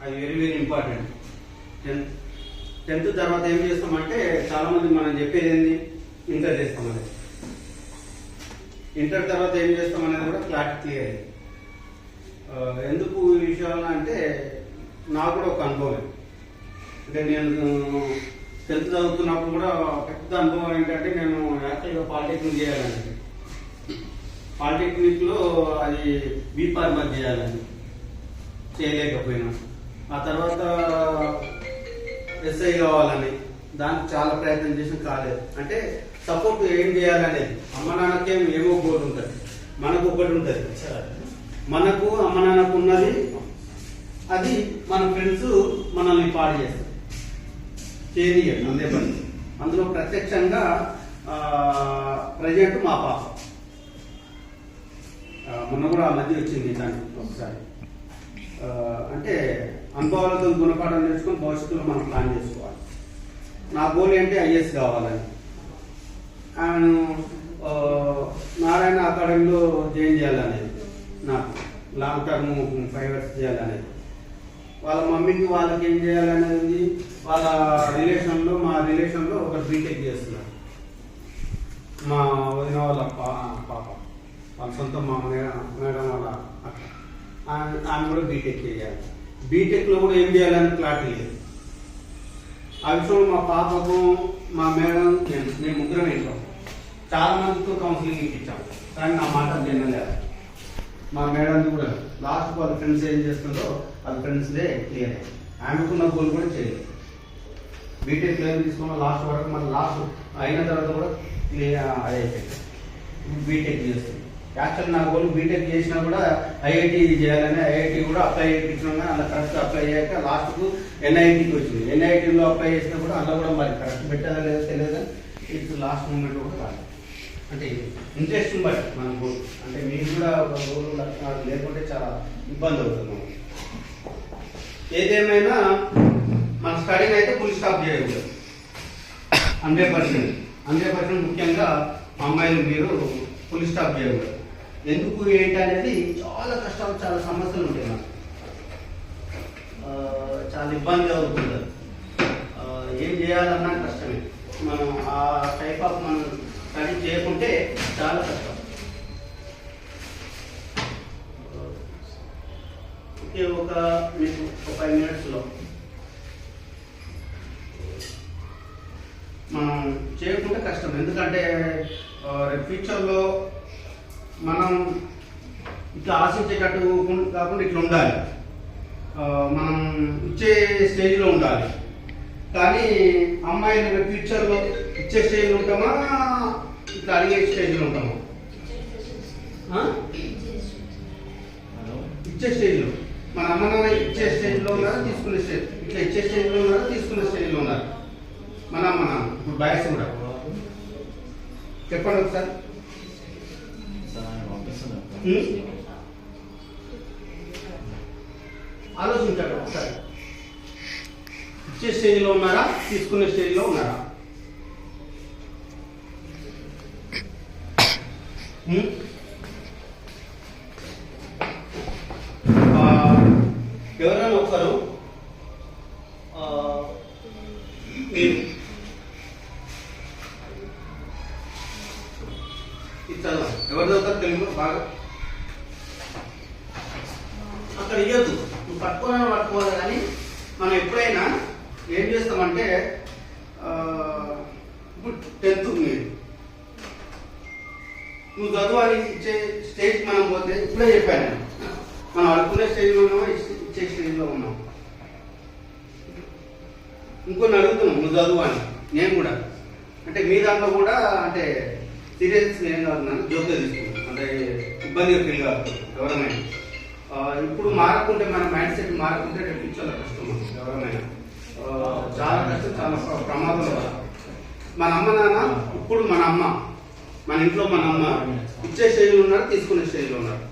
అది very very important. 10th తర్వాత ఏం చేస్తామంటే చాలామంది మనం చెప్పేది ఏంది, ఇంటర్ చేస్తామని. ఇంటర్ తర్వాత ఏం చేస్తామనేది కూడా క్లారిటీ క్లియర్. ఎందుకు ఈ విషయాలు అంటే నాకు కూడా ఒక అనుభవం. అంటే నేను 10th చదువుతున్నప్పుడు కూడా పెద్ద అనుభవం ఏంటంటే నేను యాక్చువల్గా పాలిటెక్నిక్ చేయాలని, పాలిటెక్నిక్లో అది బీఫార్మర్ చేయాలని చేయలేకపోయినా, ఆ తర్వాత ఎస్ఐ కావాలని దానికి చాలా ప్రయత్నం చేసి కాలేదు. అంటే సపోర్ట్ ఏం చేయాలనేది అమ్మ నాన్నకేం ఏమో గోల్ ఉంటుంది, మనకు ఒకటి ఉంటుంది. మనకు అమ్మ నాన్నకు ఉన్నది అది మన ఫ్రెండ్స్ మనల్ని పాడు చేస్తారు, చేయనియండి అందే పని. అందులో ప్రత్యక్షంగా ప్రజెంట్ మా పాప మొన్న కూడా ఆ మధ్య వచ్చింది దాన్ని ఒకసారి. అంటే అనుభవాలతో గుణపాఠం నేర్చుకుని భవిష్యత్తులో మనం ప్లాన్ చేసుకోవాలి. నా గోల్ ఏంటి, ఐఏఎస్ కావాలని. ఆమెను నారాయణ అకాడమీలో జాయిన్ చేయాలనేది, నాకు లాంగ్ టర్మ్ 5 years చేయాలనేది. వాళ్ళ మమ్మీకి వాళ్ళకి ఏం చేయాలనేది వాళ్ళ రిలేషన్లో, మా రిలేషన్లో ఒక బీటెక్ చేస్తున్నారు. మా వదిన వాళ్ళ పాప, వాళ్ళ సొంత మా మేడం వాళ్ళ అక్క, ఆమె కూడా బీటెక్ చేయాలి. బీటెక్లో కూడా ఏం చేయాలని క్లారిటీ లేదు. ఆ విషయంలో మా పాపకు మా మేడం నేను ముగ్గురం ఇంట్లో చాలా మందితో కౌన్సిలింగ్ ఇప్పించాము, కానీ నా మాట వినలేదు. మా మేడం కూడా లాస్ట్ వాళ్ళ ఫ్రెండ్స్ ఏం చేస్తుందో వాళ్ళ ఫ్రెండ్స్దే క్లియర్. ఆమెకున్న గోల్ కూడా చేయలేదు. బీటెక్ క్లియర్ తీసుకున్న లాస్ట్ వరకు, మన లాస్ట్ అయిన తర్వాత కూడా క్లియర్ అయిపోయింది. బీటెక్ చేస్తుంది. యాక్చువల్ నా గోల్ బీటెక్ చేసినా కూడా ఐఐటి చేయాలని, ఐఐటి కూడా అప్లై చేయించినా అలా కరెక్ట్ అప్లై అయ్యాక లాస్ట్కు ఎన్ఐటికి వచ్చింది. ఎన్ఐటీలో అప్లై చేసినా కూడా అందులో కూడా మరి కరెక్ట్ పెట్టారా లేదో తెలియదు. ఇట్స్ లాస్ట్ మూమెంట్ కూడా కాదు. అంటే ఇంట్రెస్ట్ బట్టి మన గోల్. అంటే మీకు కూడా గోల్ లేకుంటే చాలా ఇబ్బంది అవుతుంది. ఏదేమైనా మన స్టడీని అయితే ఫుల్ స్టాప్ చేయకూడదు. 100% ముఖ్యంగా అమ్మాయిలు మీరు ఫుల్ స్టాప్ చేయకూడదు. ఎందుకు ఏంటి అనేది చాలా కష్టాలు, చాలా సమస్యలు ఉంటాయి. నాకు చాలా ఇబ్బంది అవుతుంది. ఏం చేయాలన్నా కష్టమే. మనం ఆ టైప్ ఆఫ్ మనం స్టడీ చేయకుంటే చాలా కష్టం. ఓకే, మీకు 5 minutesలో మనం చేయకుంటే కష్టం. ఎందుకంటే ఫ్యూచర్లో మనం ఇట్లా ఆశించేటట్టు కాకుండా ఇట్లా ఉండాలి. మనం ఇచ్చే స్టేజ్లో ఉండాలి. కానీ అమ్మాయిలు ఫ్యూచర్లో ఇచ్చే స్టేజ్లో ఉంటామా, ఇట్లా అడిగే స్టేజ్లో ఉంటామా? ఇచ్చే స్టేజ్లో. మన అమ్మ నాన్న ఇచ్చే స్టేజ్లో ఉన్నారా, తీసుకునే స్టేజ్, ఇట్లా ఇచ్చే స్టేజ్లో ఉన్నారా, తీసుకునే స్టేజ్లో ఉన్నారు మన అమ్మ నాన్న. ఇప్పుడు బయస్ కూడా చెప్పండి ఒకసారి. ఆలోచించండి ఒకసారి. ఇచ్చే స్టేజ్లో ఉన్నారా, తీసుకునే స్టేజ్లో ఉన్నారా? ఎవరైనా ఒకరు మీరు ఇచ్చాను, ఎవరు చదువుతారు తెలుగు బాగా? అక్కడ ఇవ్వద్దు, నువ్వు పట్టుకోవాలి. కానీ మనం ఎప్పుడైనా ఏం చేస్తామంటే ఇప్పుడు 10th మీరు నువ్వు చదువు అని ఇచ్చే స్టేజ్ మనం పోతే, ఇప్పుడే చెప్పాను మనం అనుకునే స్టేజ్లో ఉన్నామా, ఇచ్చే స్టేజ్లో ఉన్నాం. ఇంకొన్ని అడుగుతున్నాం నువ్వు చదువు అని. నేను కూడా అంటే మీ దాంట్లో కూడా అంటే సీరియస్ నేను కాదున్నాను, జోక్గా తీసుకున్నాను. అంటే ఇబ్బందిగా ఫీల్ కాదు ఎవరైనా. ఇప్పుడు మారకుంటే, మన మైండ్ సెట్ మారకుంటే రేపు ఫ్యూచర్లో కష్టం. ఎవరైనా చాలా కష్టం, చాలా ప్రమాదం. మన అమ్మ నాన్న ఇప్పుడు మన ఇంట్లో మన అమ్మ ఇచ్చే స్టేజ్లో ఉన్నారు, తీసుకునే స్టేజ్లో ఉన్నారు.